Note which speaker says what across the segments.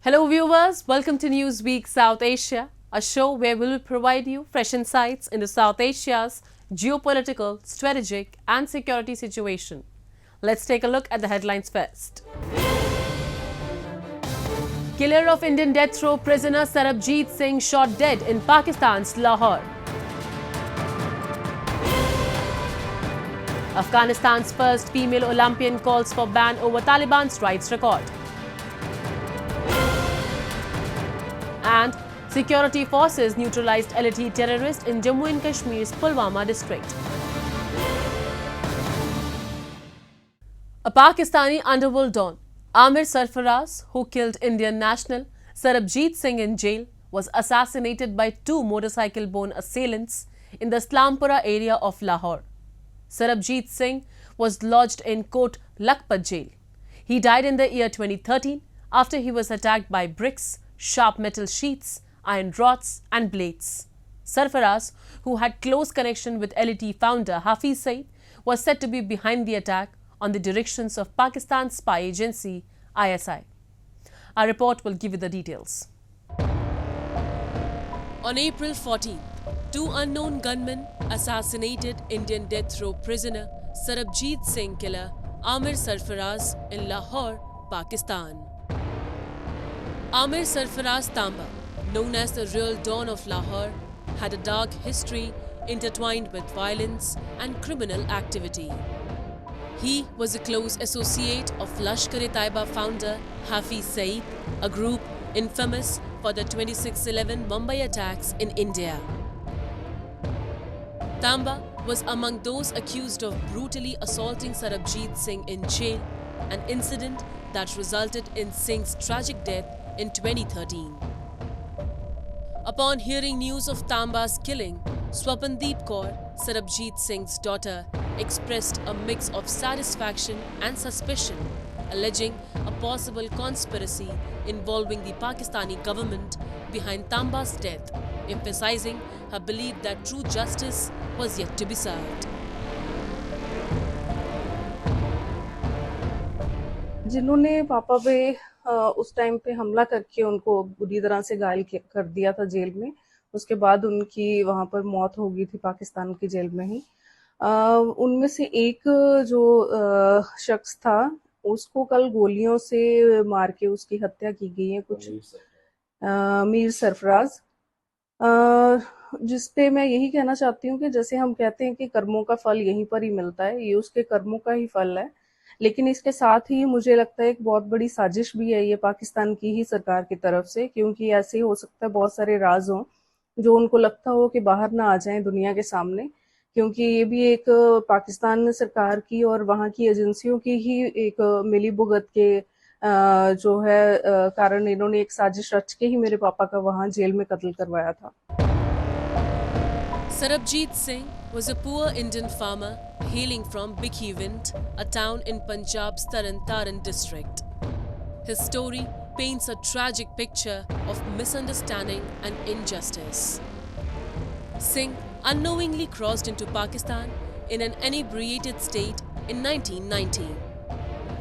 Speaker 1: Hello viewers, welcome to Newsweek South Asia, a show where we will provide you fresh insights into South Asia's geopolitical, strategic and security situation. Let's take a look at the headlines first. Killer of Indian death row prisoner Sarabjit Singh shot dead in Pakistan's Lahore. Afghanistan's first female Olympian calls for ban over Taliban's rights record. And security forces neutralized LeT terrorist in Jammu and Kashmir's Pulwama district. A Pakistani underworld don, Amir Sarfaraz, who killed Indian national Sarabjit Singh in jail, was assassinated by two motorcycle-borne assailants in the Islampura area of Lahore. Sarabjit Singh was lodged in Kot Lakhpat jail. He died in the year 2013 after he was attacked by bricks, sharp metal sheets, iron rods and blades. Sarfaraz, who had close connection with LeT Founder Hafeez Saeed, was said to be behind the attack on the directions of Pakistan's spy agency ISI. Our report will give you the details. On April 14th, two unknown gunmen assassinated Indian death row prisoner Sarabjit Singh killer Amir Sarfaraz in Lahore, Pakistan. Amir Sarfaraz Tamba, known as the real Don of Lahore, had a dark history intertwined with violence and criminal activity. He was a close associate of Lashkar-e-Taiba founder Hafeez Saeed, a group infamous for the 26/11 Mumbai attacks in India. Tamba was among those accused of brutally assaulting Sarabjit Singh in jail, an incident that resulted in Singh's tragic death in 2013. Upon hearing news of Tamba's killing, Swapandeep Kaur, Sarabjit Singh's daughter, expressed a mix of satisfaction and suspicion, alleging a possible conspiracy involving the Pakistani government behind Tamba's death, emphasizing her belief that true justice was yet to be served.
Speaker 2: जिन्होंने पापा पे उस time पे हमला करके उनको बुरी तरह से घायल कर दिया था जेल में, उसके बाद उनकी वहां पर मौत हो गई थी पाकिस्तान की जेल में ही। उनमें से एक जो शख्स था उसको कल गोलियों से मार के उसकी हत्या की गई है, कुछ मीर सरफराज, जिसपे मैं यही कहना चाहती हूँ कि जैसे हम कहते हैं कि कर्मों का फल यहीं पर ही मिलता है, ये उसके कर्मों का ही फल है। लेकिन इसके साथ ही मुझे लगता है एक बहुत बड़ी साजिश भी है ये पाकिस्तान की ही सरकार की तरफ से, क्योंकि ऐसे ही हो सकता है बहुत सारे राज हों जो उनको लगता हो कि बाहर ना आ जाएं दुनिया के सामने, क्योंकि ये भी एक पाकिस्तान सरकार की और वहाँ की एजेंसियों की ही एक मिली भुगत के जो है कारण इन्होंने एक साजिश रच के ही मेरे पापा का वहाँ जेल में कत्ल करवाया था।
Speaker 1: Sarabjit Singh was a poor Indian farmer hailing from Bikhivint, a town in Punjab's Taran district. His story paints a tragic picture of misunderstanding and injustice. Singh unknowingly crossed into Pakistan in an inebriated state in 1990.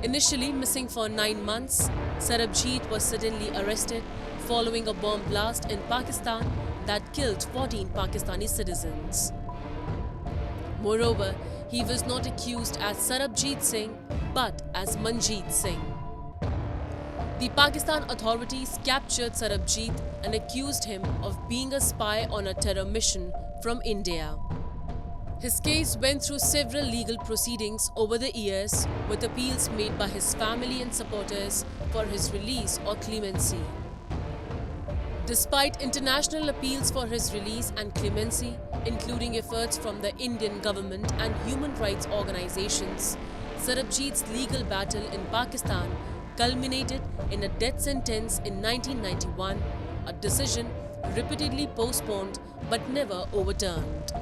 Speaker 1: Initially missing for 9 months, Sarabjit was suddenly arrested following a bomb blast in Pakistan that killed 14 Pakistani citizens. Moreover, he was not accused as Sarabjit Singh but as Manjeet Singh. The Pakistan authorities captured Sarabjit and accused him of being a spy on a terror mission from India. His case went through several legal proceedings over the years, with appeals made by his family and supporters for his release or clemency. Despite international appeals for his release and clemency, including efforts from the Indian government and human rights organizations, Sarabjit's legal battle in Pakistan culminated in a death sentence in 1991, a decision repeatedly postponed but never overturned.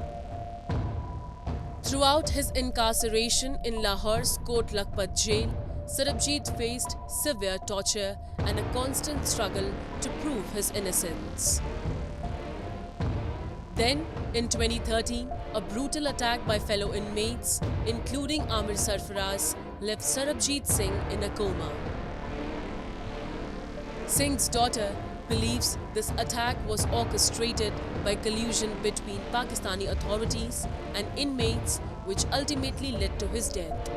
Speaker 1: Throughout his incarceration in Lahore's Kot Lakhpat jail, Sarabjit faced severe torture and a constant struggle to prove his innocence. Then, in 2013, a brutal attack by fellow inmates, including Amir Sarfaraz, left Sarabjit Singh in a coma. Singh's daughter believes this attack was orchestrated by collusion between Pakistani authorities and inmates, which ultimately led to his death.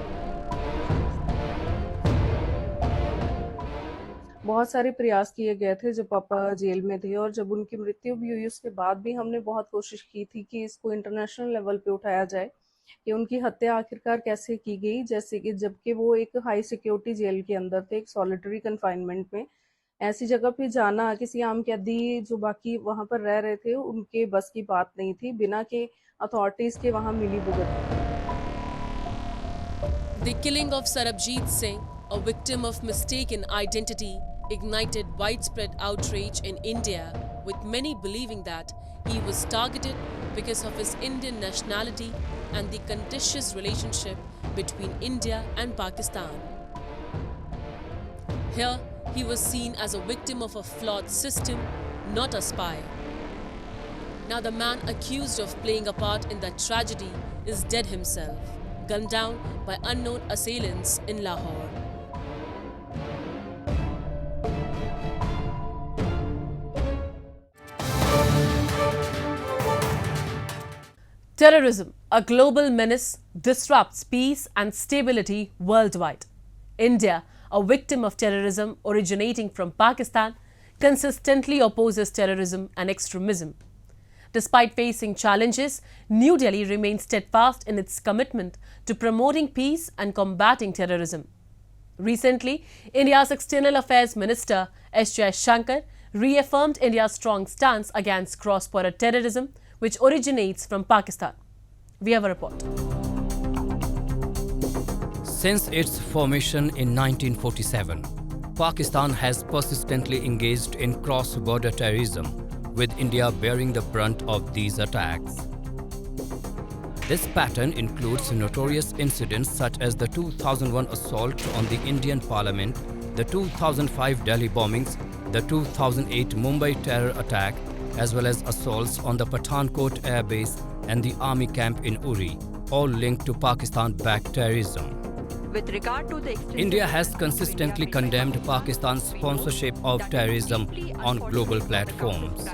Speaker 2: बहुत सारे प्रयास किए गए थे जब पापा jail में थे, और जब उनकी मृत्यु भी हुई उसके बाद भी हमने बहुत कोशिश की थी कि इसको इंटरनेशनल लेवल पे उठाया जाए कि उनकी हत्या आखिरकार कैसे की गई, जैसे कि जबकि वो एक हाई सिक्योरिटी जेल के अंदर थे, एक सॉलिटरी कन्फाइनमेंट में। ऐसी जगह पे जाना किसी आम कैदी जो बाकी वहां पर रह रहे थे उनके बस की बात नहीं थी, बिना के अथॉरिटीज के वहां मिली भुगत।
Speaker 1: The killing of Sarabjit Singh, a victim of mistaken identity, ignited widespread outrage in India, with many believing that he was targeted because of his Indian nationality and the contentious relationship between India and Pakistan. Here, he was seen as a victim of a flawed system, not a spy. Now the man accused of playing a part in that tragedy is dead himself, gunned down by unknown assailants in Lahore. Terrorism, a global menace, disrupts peace and stability worldwide. India, a victim of terrorism originating from Pakistan, consistently opposes terrorism and extremism. Despite facing challenges, New Delhi remains steadfast in its commitment to promoting peace and combating terrorism. Recently, India's External Affairs Minister S. Jaishankar reaffirmed India's strong stance against cross-border terrorism, which originates from Pakistan. We have a report.
Speaker 3: Since its formation in 1947, Pakistan has persistently engaged in cross-border terrorism, with India bearing the brunt of these attacks. This pattern includes notorious incidents such as the 2001 assault on the Indian Parliament, the 2005 Delhi bombings, the 2008 Mumbai terror attack, as well as assaults on the Pathankot air base and the army camp in Uri, all linked to Pakistan-backed terrorism.
Speaker 4: With regard to the
Speaker 3: India has consistently condemned Pakistan's sponsorship of terrorism on global platforms.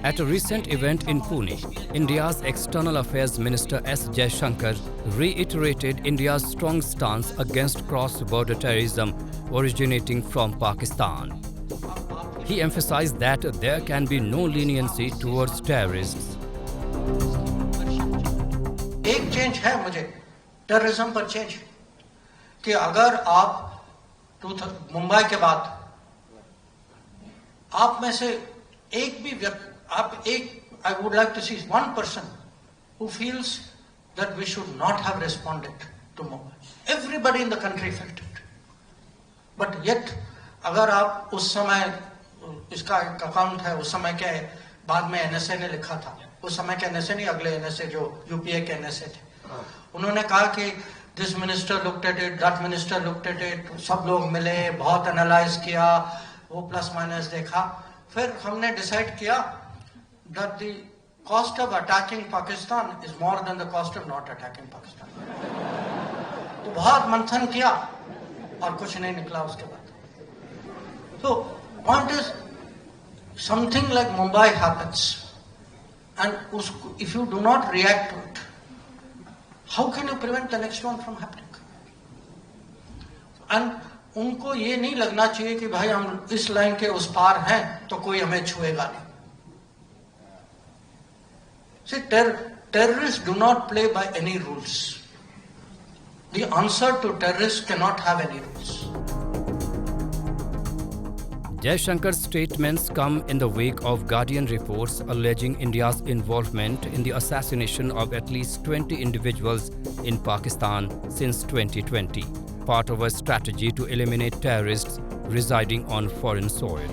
Speaker 3: At a recent event in Pune, India's External Affairs Minister S. Jaishankar reiterated India's strong stance against cross-border terrorism originating from Pakistan. He emphasized that there can be no leniency towards terrorists.
Speaker 5: एक change है मुझे terrorism पर change कि अगर आप मुंबई के बाद आप में से एक भी व्यक्ति I would like to see one person who feels that we should not have responded to Mumbai. Everybody in the country felt it. But yet, अगर आप उस समय इसका अकाउंट है उस समय के बाद में NSA ने लिखा था, उस समय के NSA नहीं अगले NSA जो UPA के NSA थे, उन्होंने कहा कि this minister looked at it, that minister looked at it, सब लोग मिले, बहुत एनालाइज किया, वो प्लस माइनस देखा, फिर हमने डिसाइड किया that the cost of attacking Pakistan is more than the cost of not attacking Pakistan. तो बहुत मंथन किया और कुछ नहीं निकला उसके बाद. So point is something like Mumbai happens, and if you do not react to it, how can you prevent the next one from happening? And उनको ये नहीं लगना चाहिए कि भाई हम इस लाइन के उस पार हैं तो कोई हमें छुएगा नहीं. See, terrorists do not play by any rules. The answer to terrorists cannot have any rules.
Speaker 3: Jaishankar's statements come in the wake of Guardian reports alleging India's involvement in the assassination of at least 20 individuals in Pakistan since 2020, part of a strategy to eliminate terrorists residing on foreign soil.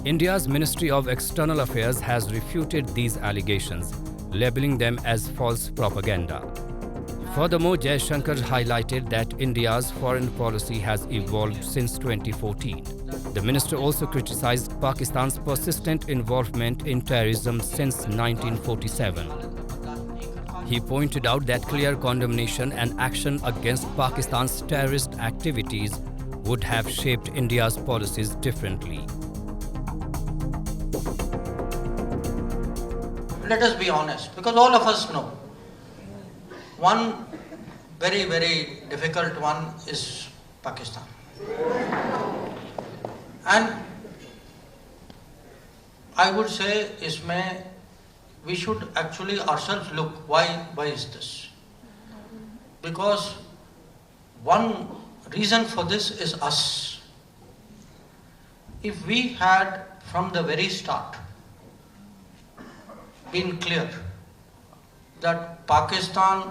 Speaker 3: India's Ministry of External Affairs has refuted these allegations, labeling them as false propaganda. Furthermore, Jaishankar highlighted that India's foreign policy has evolved since 2014. The minister also criticized Pakistan's persistent involvement in terrorism since 1947. He pointed out that clear condemnation and action against Pakistan's terrorist activities would have shaped India's policies differently.
Speaker 5: Let us be honest, because all of us know. One very, very difficult one is Pakistan. And I would say we should actually ourselves look, why is this? Because one reason for this is us. If we had from the very start been clear that Pakistan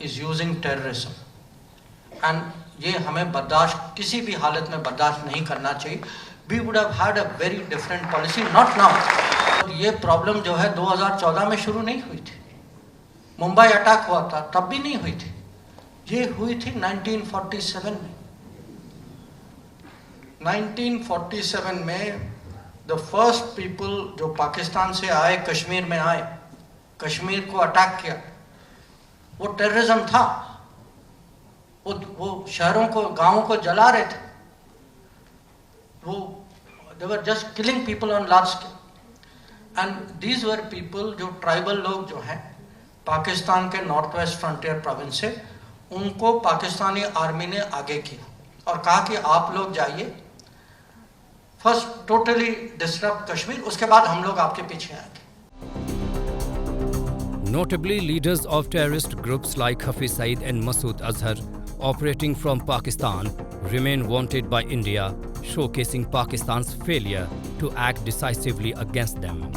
Speaker 5: is using terrorism and ये हमें बर्दाश्त किसी भी हालत में बर्दाश्त नहीं करना चाहिए, we would have had a very different policy, not now. ये प्रॉब्लम जो है 2014 में शुरू नहीं हुई थी, मुंबई अटैक हुआ था तब भी नहीं हुई थी, ये हुई थी 1947 में. 1947 में the first people जो पाकिस्तान से आए, कश्मीर में आए, कश्मीर को अटैक किया, वो टेररिज्म था. वो शहरों को, गांवों को जला रहे थे. they were just killing people on large scale. And these were people जो ट्राइबल लोग जो हैं पाकिस्तान के नॉर्थ वेस्ट फ्रंटियर प्रोविंस से, उनको पाकिस्तानी आर्मी ने आगे किया और कहा कि आप लोग जाइए, फर्स्ट टोटली डिस्टर्ब कश्मीर, उसके बाद हम लोग आपके पीछे आएंगे.
Speaker 3: Notably, leaders of terrorist groups like Hafeez Saeed and Masood Azhar, operating from Pakistan, remain wanted by India, showcasing Pakistan's failure to act decisively against them.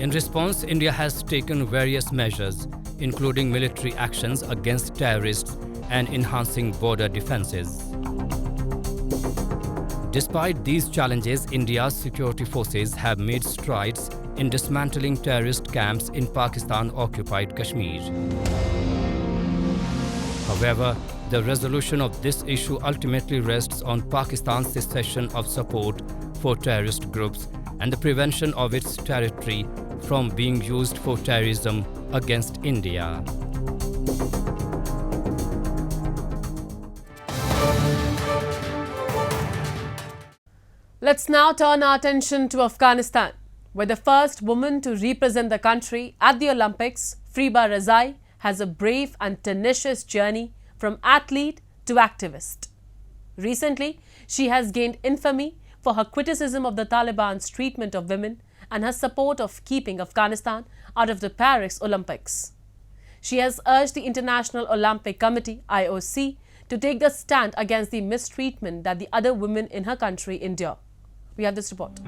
Speaker 3: In response, India has taken various measures, including military actions against terrorists and enhancing border defenses. Despite these challenges, India's security forces have made strides in dismantling terrorist camps in Pakistan-occupied Kashmir. However, the resolution of this issue ultimately rests on Pakistan's cessation of support for terrorist groups and the prevention of its territory from being used for terrorism against India.
Speaker 1: Let's now turn our attention to Afghanistan, where the first woman to represent the country at the Olympics, Friba Rezai, has a brave and tenacious journey from athlete to activist. Recently, she has gained infamy for her criticism of the Taliban's treatment of women and her support of keeping Afghanistan out of the Paris Olympics. She has urged the International Olympic Committee, IOC, to take the stand against the mistreatment that the other women in her country endure. We have this report.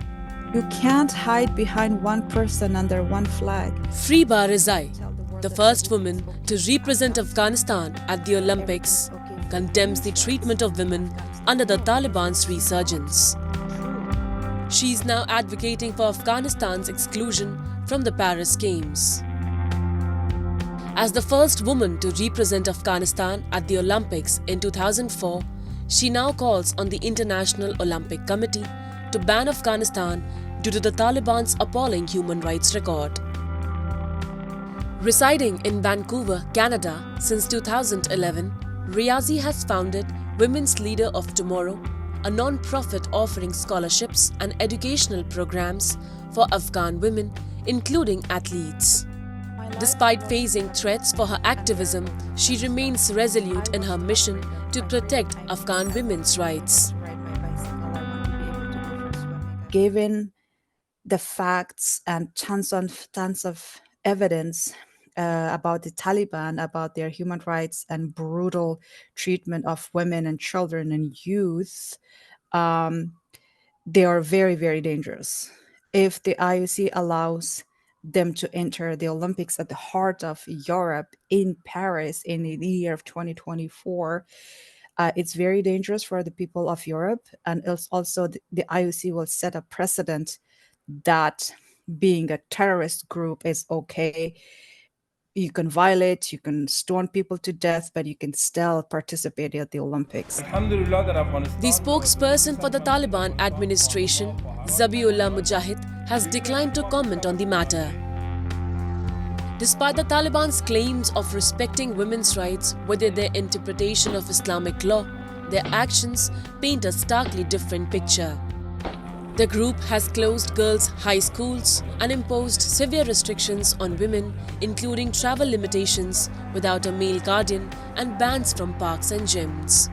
Speaker 6: You can't hide behind one person under one flag.
Speaker 1: Friba Rezai, the first woman to represent Afghanistan at the Olympics, condemns the treatment of women under the Taliban's resurgence. She is now advocating for Afghanistan's exclusion from the Paris Games. As the first woman to represent Afghanistan at the Olympics in 2004, she now calls on the International Olympic Committee to ban Afghanistan due to the Taliban's appalling human rights record. Residing in Vancouver, Canada since 2011, Riazi has founded Women's Leader of Tomorrow, a non-profit offering scholarships and educational programs for Afghan women, including athletes. Despite facing threats for her activism, she remains resolute in her mission to protect Afghan women's rights.
Speaker 6: Given the facts and tons of evidence about the Taliban, about their human rights and brutal treatment of women and children and youth, they are very, very dangerous. If the IOC allows them to enter the Olympics at the heart of Europe in Paris in the year of 2024, it's very dangerous for the people of Europe, and it's also the IOC will set a precedent that being a terrorist group is okay. You can violate, you can stone people to death, but you can still participate at the Olympics.
Speaker 1: The spokesperson for the Taliban administration, Zabiullah Mujahid, has declined to comment on the matter. Despite the Taliban's claims of respecting women's rights within their interpretation of Islamic law, their actions paint a starkly different picture. The group has closed girls' high schools and imposed severe restrictions on women, including travel limitations without a male guardian and bans from parks and gyms.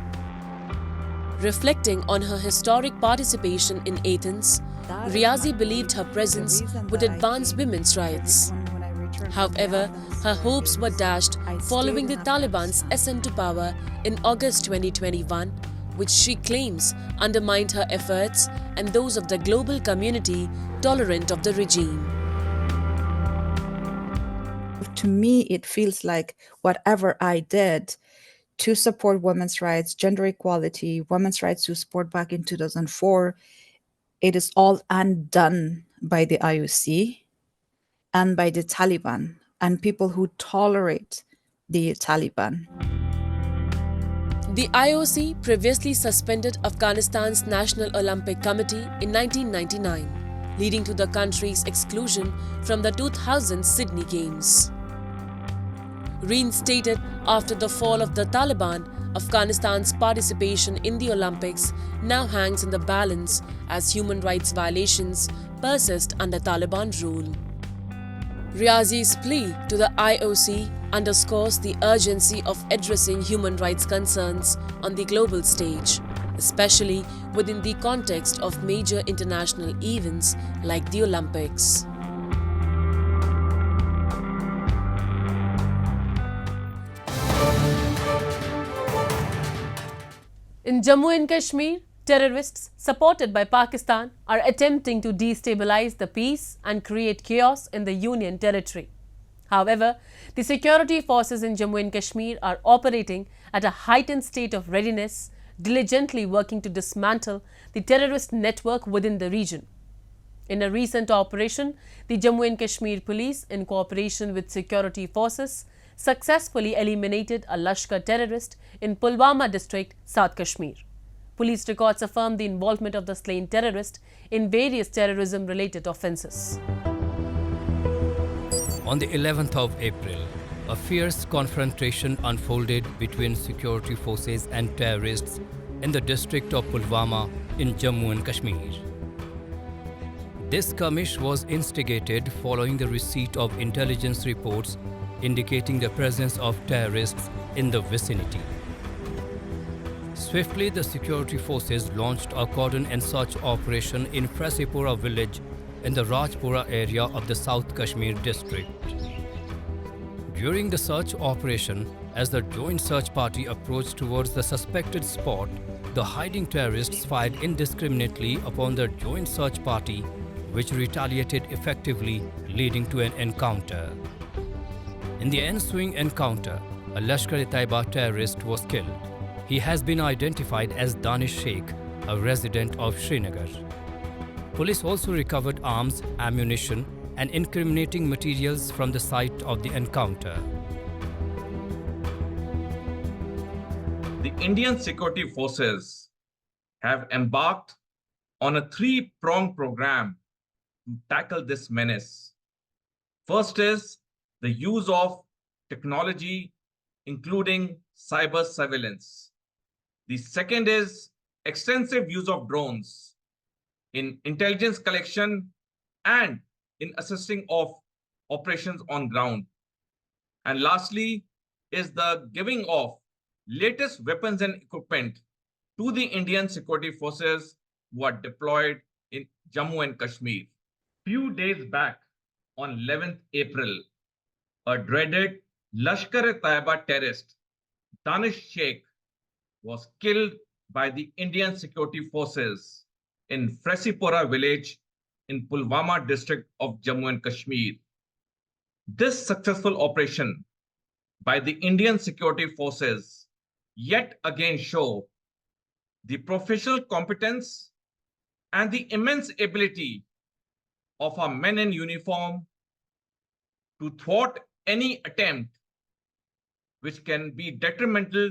Speaker 1: Reflecting on her historic participation in Athens, Riazi believed her presence would advance women's rights. However, her hopes were dashed following the Taliban's ascent to power in August 2021, which she claims undermined her efforts and those of the global community tolerant of the regime.
Speaker 6: To me, it feels like whatever I did to support women's rights, gender equality, women's rights to sport back in 2004, it is all undone by the IOC and by the Taliban and people who tolerate the Taliban.
Speaker 1: The IOC previously suspended Afghanistan's National Olympic Committee in 1999, leading to the country's exclusion from the 2000 Sydney Games. Reinstated after the fall of the Taliban, Afghanistan's participation in the Olympics now hangs in the balance as human rights violations persist under Taliban rule. Riazi's plea to the IOC underscores the urgency of addressing human rights concerns on the global stage, especially within the context of major international events like the Olympics. In Jammu and Kashmir, terrorists supported by Pakistan are attempting to destabilize the peace and create chaos in the Union territory. However, the security forces in Jammu and Kashmir are operating at a heightened state of readiness, diligently working to dismantle the terrorist network within the region. In a recent operation, the Jammu and Kashmir police, in cooperation with security forces, successfully eliminated a Lashkar terrorist in Pulwama district, South Kashmir. Police records affirm the involvement of the slain terrorist in various terrorism-related offences.
Speaker 3: On the 11th of April, a fierce confrontation unfolded between security forces and terrorists in the district of Pulwama in Jammu and Kashmir. This skirmish was instigated following the receipt of intelligence reports indicating the presence of terrorists in the vicinity. Swiftly, the security forces launched a cordon and search operation in Frasipura village in the Rajpura area of the South Kashmir district. During the search operation, as the joint search party approached towards the suspected spot, the hiding terrorists fired indiscriminately upon the joint search party, which retaliated effectively, leading to an encounter. In the ensuing encounter, a Lashkar-e-Taiba terrorist was killed. He has been identified as Danish Sheikh, a resident of Srinagar. Police also recovered arms, ammunition, and incriminating materials from the site of the encounter.
Speaker 7: The Indian security forces have embarked on a three-pronged program to tackle this menace. First is the use of technology, including cyber surveillance. The second is extensive use of drones in intelligence collection and in assisting of operations on ground. And lastly is the giving of latest weapons and equipment to the Indian security forces who are deployed in Jammu and Kashmir. Few days back, on 11th April, a dreaded Lashkar-e-Taiba terrorist, Danish Sheikh, was killed by the Indian security forces in Frasipura village in Pulwama district of Jammu and Kashmir. This successful operation by the Indian security forces yet again show the professional competence and the immense ability of our men in uniform to thwart any attempt which can be detrimental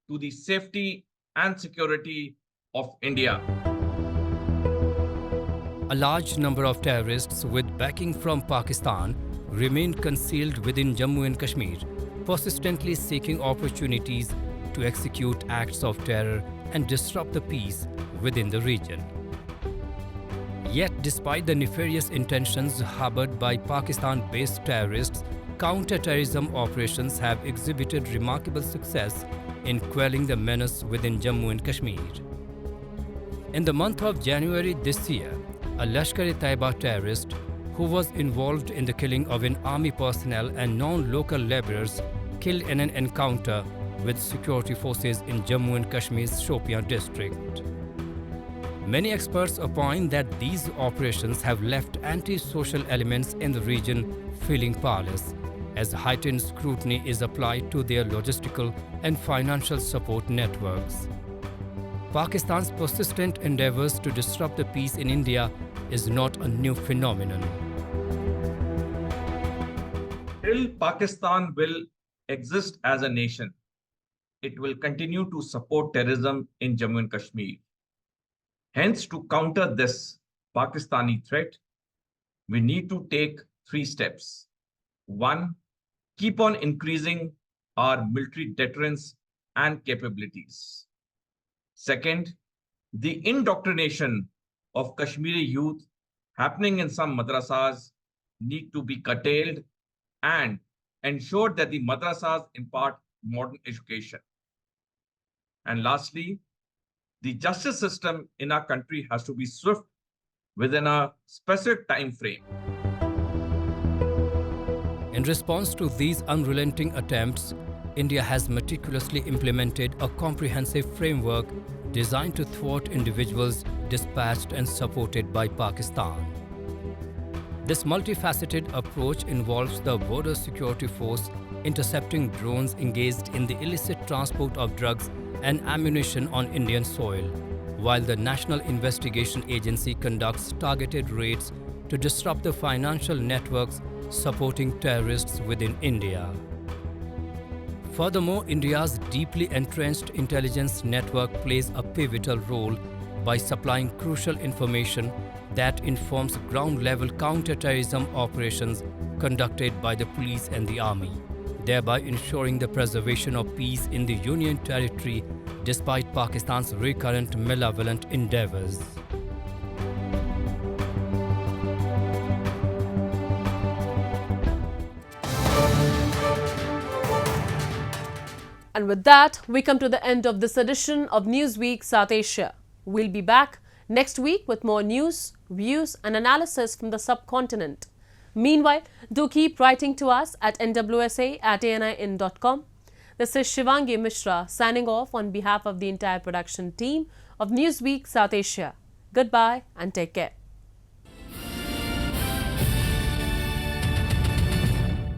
Speaker 7: to the safety and security of India.
Speaker 3: A large number of terrorists with backing from Pakistan remained concealed within Jammu and Kashmir, persistently seeking opportunities to execute acts of terror and disrupt the peace within the region. Yet, despite the nefarious intentions harbored by Pakistan-based terrorists, counter-terrorism operations have exhibited remarkable success in quelling the menace within Jammu and Kashmir. In the month of January this year, a Lashkar-e-Taiba terrorist who was involved in the killing of an army personnel and non-local laborers killed in an encounter with security forces in Jammu and Kashmir's Shopian district. Many experts opine that these operations have left anti-social elements in the region feeling powerless, as heightened scrutiny is applied to their logistical and financial support networks. Pakistan's persistent endeavors to disrupt the peace in India is not a new phenomenon.
Speaker 7: Till Pakistan will exist as a nation, it will continue to support terrorism in Jammu and Kashmir. Hence, to counter this Pakistani threat, we need to take 3 steps. 1, keep on increasing our military deterrence and capabilities. Second, the indoctrination of Kashmiri youth happening in some madrasas need to be curtailed and ensure that the madrasas impart modern education. And lastly, the justice system in our country has to be swift within a specific time frame.
Speaker 3: In response to these unrelenting attempts, India has meticulously implemented a comprehensive framework designed to thwart individuals dispatched and supported by Pakistan. This multifaceted approach involves the Border Security Force intercepting drones engaged in the illicit transport of drugs and ammunition on Indian soil, while the National Investigation Agency conducts targeted raids to disrupt the financial networks supporting terrorists within India. Furthermore, India's deeply entrenched intelligence network plays a pivotal role by supplying crucial information that informs ground-level counter-terrorism operations conducted by the police and the army, thereby ensuring the preservation of peace in the Union territory despite Pakistan's recurrent malevolent endeavors.
Speaker 1: And with that, we come to the end of this edition of Newsweek South Asia. We'll be back next week with more news, views and analysis from the subcontinent. Meanwhile, do keep writing to us at nwsa@anin.com. This is Shivangi Mishra signing off on behalf of the entire production team of Newsweek South Asia. Goodbye and take care.